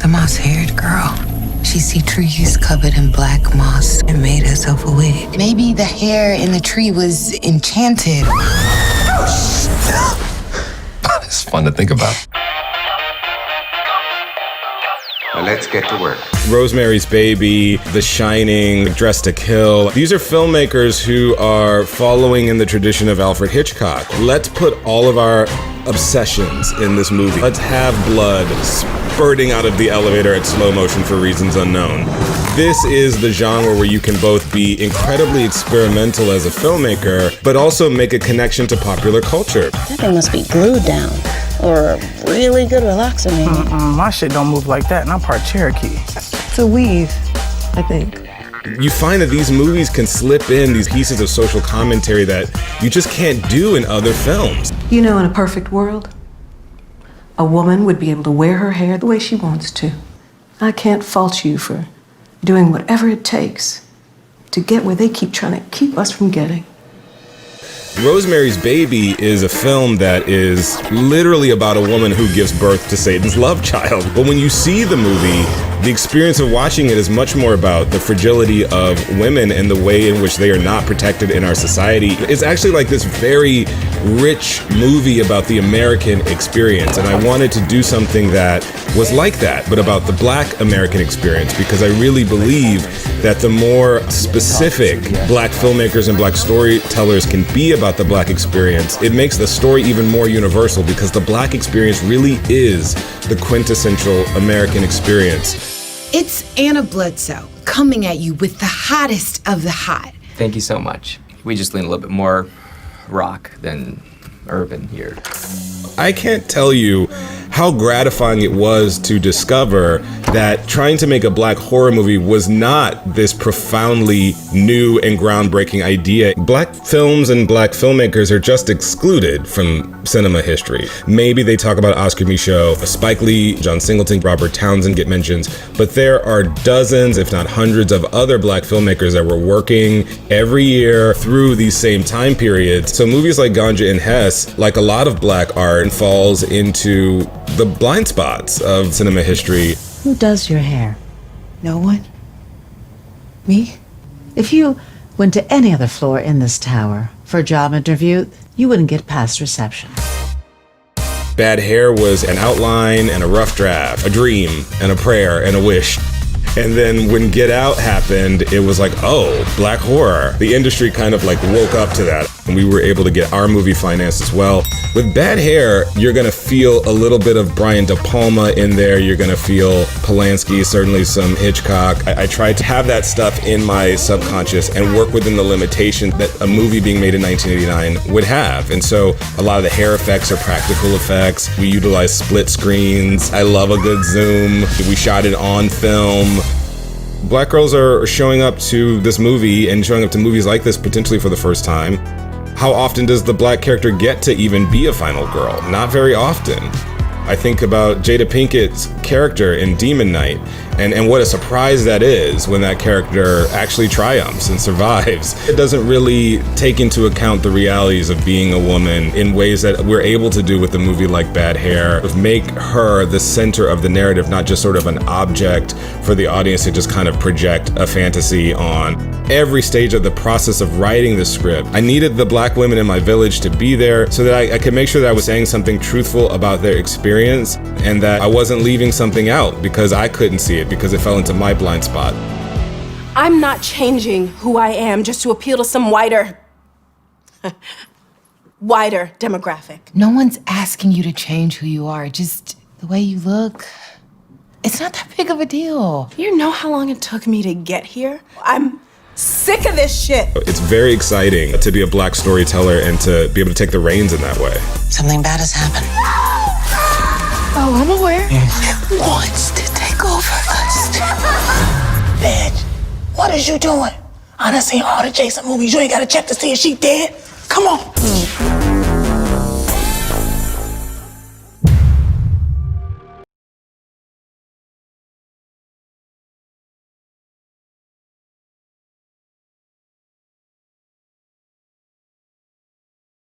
The moss-haired girl. She see trees covered in black moss and made herself a wig. Maybe the hair in the tree was enchanted. It's fun to think about. Well, let's get to work. Rosemary's Baby, The Shining, Dressed to Kill. These are filmmakers who are following in the tradition of Alfred Hitchcock. Let's put all of our obsessions in this movie. Let's have blood spurting out of the elevator at slow motion for reasons unknown. This is the genre where you can both be incredibly experimental as a filmmaker, but also make a connection to popular culture. That thing must be glued down. Or a really good relaxer, maybe. My shit don't move like that, and I'm part Cherokee. It's a weave, I think. You find that these movies can slip in these pieces of social commentary that you just can't do in other films. You know, in a perfect world, a woman would be able to wear her hair the way she wants to. I can't fault you for doing whatever it takes to get where they keep trying to keep us from getting. Rosemary's Baby is a film that is literally about a woman who gives birth to Satan's love child. But when you see the movie, the experience of watching it is much more about the fragility of women and the way in which they are not protected in our society. It's actually like this very rich movie about the American experience. And I wanted to do something that was like that, but about the Black American experience, because I really believe that the more specific Black filmmakers and Black storytellers can be about the Black experience, it makes the story even more universal, because the Black experience really is the quintessential American experience. It's Anna Bledsoe coming at you with the hottest of the hot. Thank you so much. We just lean a little bit more rock than urban here. I can't tell you how gratifying it was to discover that trying to make a Black horror movie was not this profoundly new and groundbreaking idea. Black films and Black filmmakers are just excluded from cinema history. Maybe they talk about Oscar Micheaux, Spike Lee, John Singleton, Robert Townsend get mentions, but there are dozens, if not hundreds, of other Black filmmakers that were working every year through these same time periods. So movies like Ganja and Hess, like a lot of Black art, falls into the blind spots of cinema history. Who does your hair? No one? Me? If you went to any other floor in this tower for a job interview, you wouldn't get past reception. Bad Hair was an outline and a rough draft, a dream and a prayer and a wish. And then when Get Out happened, it was like, oh, Black horror. The industry kind of like woke up to that. And we were able to get our movie financed as well. With Bad Hair, you're gonna feel a little bit of Brian De Palma in there. You're gonna feel Polanski, certainly some Hitchcock. I tried to have that stuff in my subconscious and work within the limitation that a movie being made in 1989 would have. And so a lot of the hair effects are practical effects. We utilize split screens. I love a good zoom. We shot it on film. Black girls are showing up to this movie and showing up to movies like this potentially for the first time. How often does the Black character get to even be a final girl? Not very often. I think about Jada Pinkett's character in Demon Knight, and what a surprise that is when that character actually triumphs and survives. It doesn't really take into account the realities of being a woman in ways that we're able to do with a movie like Bad Hair. Make her the center of the narrative, not just sort of an object for the audience to just kind of project a fantasy on. Every stage of the process of writing the script, I needed the Black women in my village to be there so that I could make sure that I was saying something truthful about their experience and that I wasn't leaving something out because I couldn't see it, because it fell into my blind spot. I'm not changing who I am just to appeal to some wider demographic. No one's asking you to change who you are, just the way you look. It's not that big of a deal. You know how long it took me to get here? I'm sick of this shit. It's very exciting to be a Black storyteller and to be able to take the reins in that way. Something bad has happened. Oh, I'm aware. It wants to take over us. Bitch, what is you doing? I done seen all the Jason movies. You ain't gotta check to see if she dead. Come on.